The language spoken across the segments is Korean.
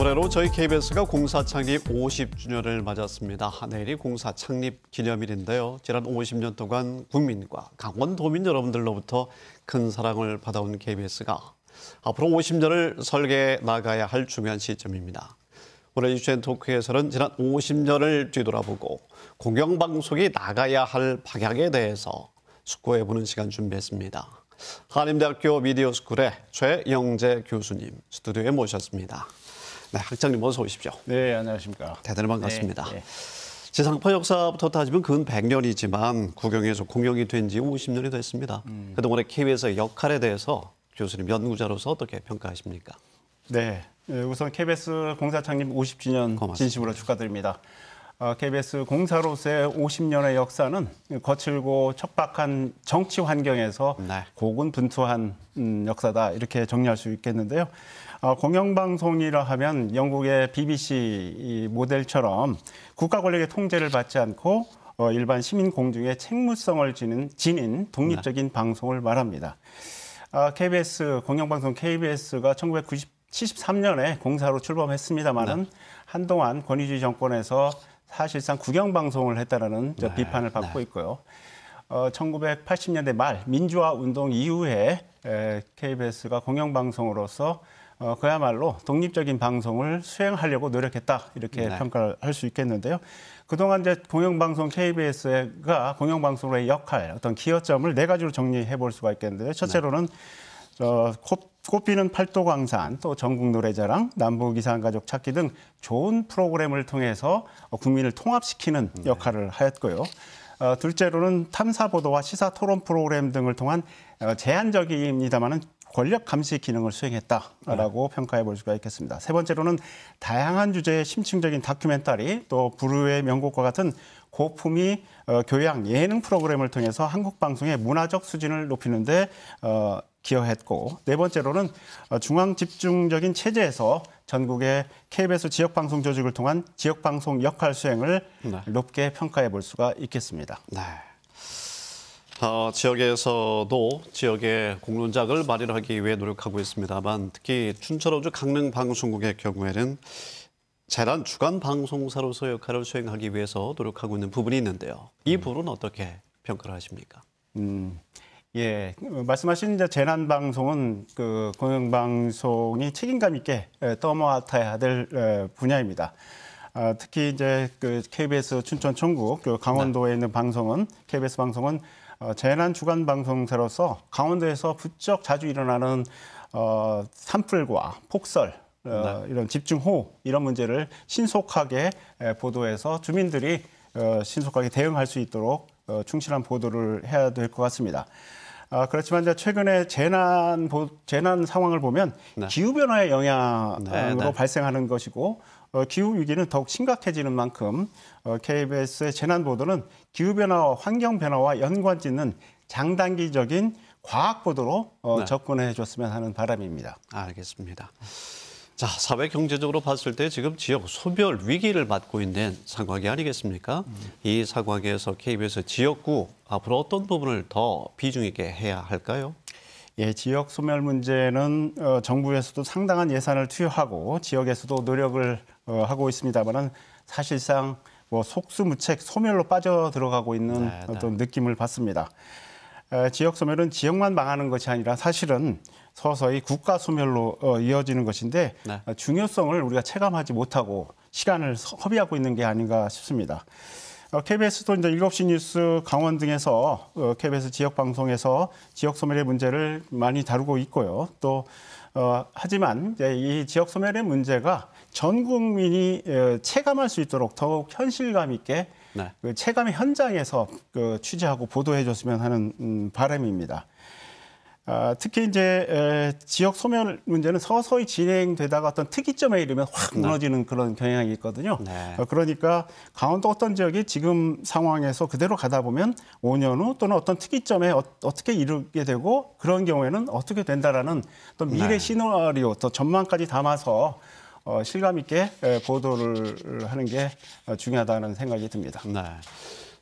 올해로 저희 KBS가 공사 창립 50주년을 맞았습니다. 내일이 공사 창립 기념일인데요. 지난 50년 동안 국민과 강원도민 여러분들로부터 큰 사랑을 받아온 KBS가 앞으로 50년을 설계해 나가야 할 중요한 시점입니다. 오늘 이슈엔 토크에서는 지난 50년을 뒤돌아보고 공영방송이 나가야 할 방향에 대해서 숙고해보는 시간 준비했습니다. 한림대학교 미디어스쿨의 최영재 교수님 스튜디오에 모셨습니다. 네, 학장님 어서 오십시오. 네, 안녕하십니까. 대단히 반갑습니다. 네. 지상파 역사부터 따지면 근 100년이지만 국영에서 공영이 된 지 50년이 됐습니다. 그동안의 KBS의 역할에 대해서 교수님 연구자로서 어떻게 평가하십니까? 네, 우선 KBS 공사 창립 50주년 고맙습니다. 진심으로 축하드립니다. KBS 공사로서의 50년의 역사는 거칠고 척박한 정치 환경에서 네. 고군분투한 역사다 이렇게 정리할 수 있겠는데요. 공영방송이라 하면 영국의 BBC 모델처럼 국가 권력의 통제를 받지 않고 일반 시민 공중에 책무성을 지닌 독립적인 방송을 말합니다. KBS 공영방송 KBS가 1973년에 공사로 출범했습년에는 한동안 권위주의 정권에서 사실상 국영방송을 했다라는 비판을 받고 있고요. 1980년대 말 민주화 운동 이후에 KBS가 공영방송으로서 그야말로 독립적인 방송을 수행하려고 노력했다 이렇게 평가를 할 수 있겠는데요. 그동안 이제 공영방송 KBS가 공영방송의 역할, 어떤 기여점을 네 가지로 정리해 볼 수가 있겠는데요. 첫째로는 꽃피는 팔도광산, 또 전국노래자랑, 남북이산가족 찾기 등 좋은 프로그램을 통해서 국민을 통합시키는 역할을 하였고요. 둘째로는 탐사보도와 시사토론 프로그램 등을 통한 제한적입니다마는 권력 감시 기능을 수행했다라고 평가해 볼 수가 있겠습니다. 세 번째로는 다양한 주제의 심층적인 다큐멘터리, 또 불후의 명곡과 같은 고품위 교양, 예능 프로그램을 통해서 한국 방송의 문화적 수준을 높이는 데 기여했고, 네 번째로는 중앙 집중적인 체제에서 전국의 KBS 지역방송 조직을 통한 지역방송 역할 수행을 높게 평가해 볼 수가 있겠습니다. 네. 지역에서도 지역의 공론장을 마련하기 위해 노력하고 있습니다만 특히 춘천 호주 강릉 방송국의 경우에는 재난 주간 방송사로서 역할을 수행하기 위해서 노력하고 있는 부분이 있는데요. 이 부분은 어떻게 평가를 하십니까? 예, 말씀하신 이제 재난 방송은 그 공영방송이 책임감 있게 떠맡아야 될 분야입니다. 특히 이제 그 KBS 춘천 천국, 그 강원도에 있는 방송은 KBS 방송은 재난 주간 방송사로서 강원도에서 부쩍 자주 일어나는 산불과 폭설, 이런 집중호우 이런 문제를 신속하게 보도해서 주민들이 신속하게 대응할 수 있도록 충실한 보도를 해야 될 것 같습니다. 그렇지만 이제 최근에 재난 상황을 보면 기후변화의 영향으로 발생하는 것이고 기후 위기는 더욱 심각해지는 만큼 KBS의 재난 보도는 기후변화와 환경변화와 연관짓는 장단기적인 과학 보도로 접근해 줬으면 하는 바람입니다. 알겠습니다. 자, 사회 경제적으로 봤을 때 지금 지역 소멸 위기를 맞고 있는 상황이 아니겠습니까? 이 상황에서 KBS 지역구 앞으로 어떤 부분을 더 비중 있게 해야 할까요? 예, 지역 소멸 문제는 정부에서도 상당한 예산을 투여하고 지역에서도 노력을 하고 있습니다만은 사실상 뭐 속수무책 소멸로 빠져 들어가고 있는 어떤 느낌을 받습니다. 지역 소멸은 지역만 망하는 것이 아니라 사실은 서서히 국가 소멸로 이어지는 것인데 중요성을 우리가 체감하지 못하고 시간을 허비하고 있는 게 아닌가 싶습니다. KBS도 이제 7시 뉴스 강원 등에서 KBS 지역 방송에서 지역 소멸의 문제를 많이 다루고 있고요. 또 하지만 이제 이 지역 소멸의 문제가 전 국민이 체감할 수 있도록 더욱 현실감 있게 그 체감의 현장에서 취재하고 보도해줬으면 하는 바람입니다. 특히 이제 지역 소멸 문제는 서서히 진행되다가 어떤 특이점에 이르면 확 무너지는 그런 경향이 있거든요. 그러니까 강원도 어떤 지역이 지금 상황에서 그대로 가다 보면 5년 후 또는 어떤 특이점에 어떻게 이르게 되고 그런 경우에는 어떻게 된다라는 또 미래 시나리오 또 전망까지 담아서 실감 있게 보도를 하는 게 중요하다는 생각이 듭니다.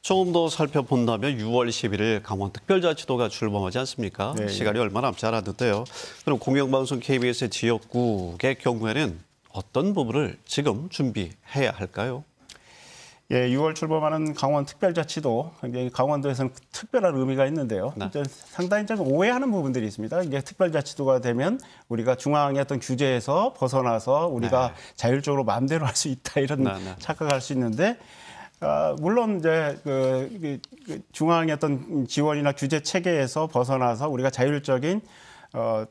조금 더 살펴본다면 6월 11일 강원특별자치도가 출범하지 않습니까? 시간이 얼마 남지 않았는데요. 그럼 공영방송 KBS 지역국의 경우에는 어떤 부분을 지금 준비해야 할까요? 예, 6월 출범하는 강원특별자치도 굉장히 강원도에서는 특별한 의미가 있는데요. 네. 이제 상당히 좀 오해하는 부분들이 있습니다. 이게 특별자치도가 되면 우리가 중앙의 어떤 규제에서 벗어나서 우리가 네. 자율적으로 마음대로 할 수 있다 이런 네. 착각할 수 있는데 물론 이제 중앙의 어떤 지원이나 규제 체계에서 벗어나서 우리가 자율적인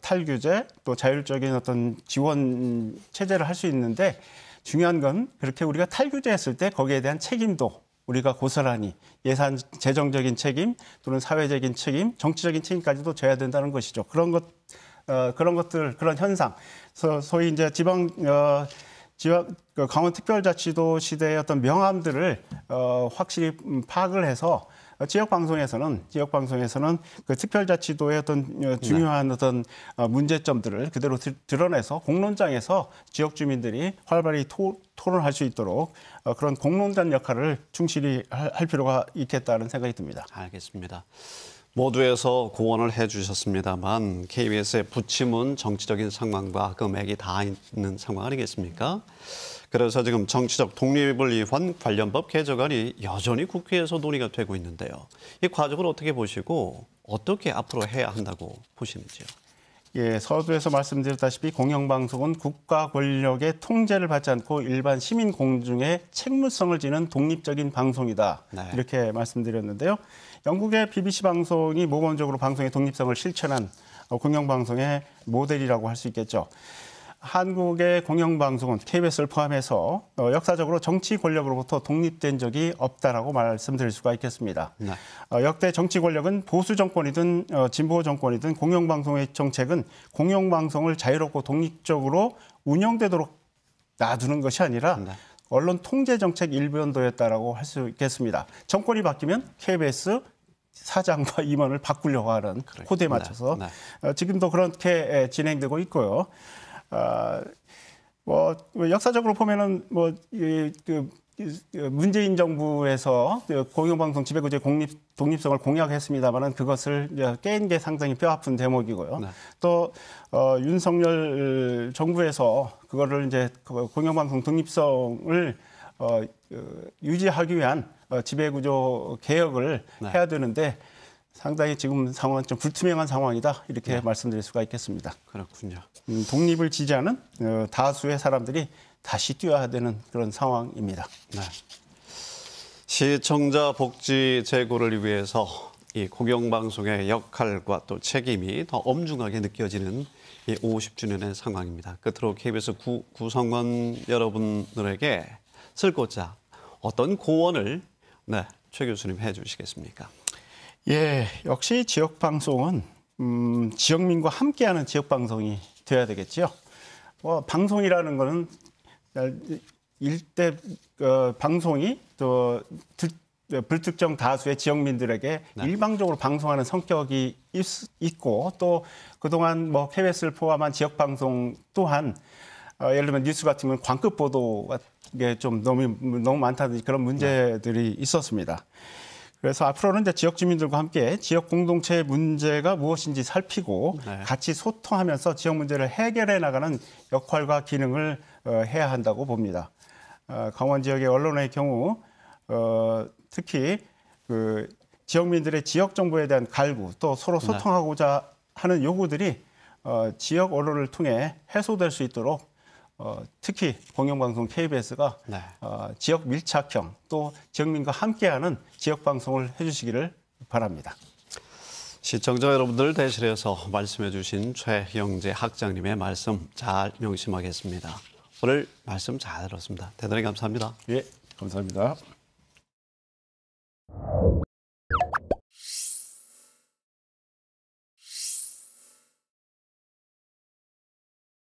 탈규제 또 자율적인 어떤 지원 체제를 할 수 있는데 중요한 건 그렇게 우리가 탈규제했을 때 거기에 대한 책임도 우리가 고스란히 예산 재정적인 책임 또는 사회적인 책임, 정치적인 책임까지도 져야 된다는 것이죠. 그런 것들 그런 현상. 소위 이제 강원특별자치도 시대의 어떤 명암들을 확실히 파악을 해서 지역 방송에서는 그 특별자치도의 어떤 중요한 어떤 문제점들을 그대로 드러내서 공론장에서 지역 주민들이 활발히 토론할 수 있도록 그런 공론장 역할을 충실히 할 필요가 있겠다는 생각이 듭니다. 알겠습니다. 모두에서 고언을 해주셨습니다만 KBS의 부침은 정치적인 상황과 금액이 다 있는 상황 아니겠습니까? 그래서 지금 정치적 독립을 위한 관련법 개정안이 여전히 국회에서 논의가 되고 있는데요. 이 과정을 어떻게 보시고 어떻게 앞으로 해야 한다고 보시는지요? 예, 서두에서 말씀드렸다시피 공영방송은 국가 권력의 통제를 받지 않고 일반 시민 공중의 책무성을 지는 독립적인 방송이다. 네. 이렇게 말씀드렸는데요. 영국의 BBC 방송이 모범적으로 방송의 독립성을 실천한 공영방송의 모델이라고 할 수 있겠죠. 한국의 공영방송은 KBS를 포함해서 역사적으로 정치 권력으로부터 독립된 적이 없다라고 말씀드릴 수가 있겠습니다. 네. 역대 정치 권력은 보수 정권이든 진보 정권이든 공영방송의 정책은 공영방송을 자유롭고 독립적으로 운영되도록 놔두는 것이 아니라 네. 언론 통제 정책 일변도였다라고 할 수 있겠습니다. 정권이 바뀌면 KBS 사장과 임원을 바꾸려고 하는 코드에 맞춰서 네. 지금도 그렇게 진행되고 있고요. 역사적으로 보면은 문재인 정부에서 공영방송 지배구조의 독립성을 공약했습니다만은 그것을 깬 게 상당히 뼈아픈 대목이고요. 네. 또 윤석열 정부에서 그거를 이제 공영방송 독립성을 유지하기 위한 지배구조 개혁을 네. 해야 되는데 상당히 지금 상황은 좀 불투명한 상황이다 이렇게 네. 말씀드릴 수가 있겠습니다. 그렇군요. 독립을 지지하는 다수의 사람들이 다시 뛰어야 되는 그런 상황입니다. 네. 시청자 복지 제고를 위해서 이 공영방송의 역할과 또 책임이 더 엄중하게 느껴지는 이 50주년의 상황입니다. 끝으로 KBS 구성원 여러분들에게 쓸고자 어떤 고언을 최 교수님 해주시겠습니까? 예, 역시 지역 방송은 지역민과 함께하는 지역 방송이 돼야 되겠죠. 방송이라는 거는 일대 방송이 또 불특정 다수의 지역민들에게 네. 일방적으로 방송하는 성격이 있고 또 그동안 KBS를 포함한 지역 방송 또한 예를 들면 뉴스 같으면 광급 보도가 좀 너무 많다든지 그런 문제들이 있었습니다. 그래서 앞으로는 이제 지역 주민들과 함께 지역 공동체의 문제가 무엇인지 살피고 네. 같이 소통하면서 지역 문제를 해결해 나가는 역할과 기능을 해야 한다고 봅니다. 강원 지역의 언론의 경우 특히 그 지역민들의 지역 정보에 대한 갈구 또 서로 소통하고자 하는 요구들이 지역 언론을 통해 해소될 수 있도록 특히 공영방송 KBS가 네. 지역 밀착형 또 지역민과 함께하는 지역 방송을 해주시기를 바랍니다. 시청자 여러분들 대신해서 말씀해 주신 최영재 학장님의 말씀 잘 명심하겠습니다. 오늘 말씀 잘 들었습니다. 대단히 감사합니다. 예, 감사합니다.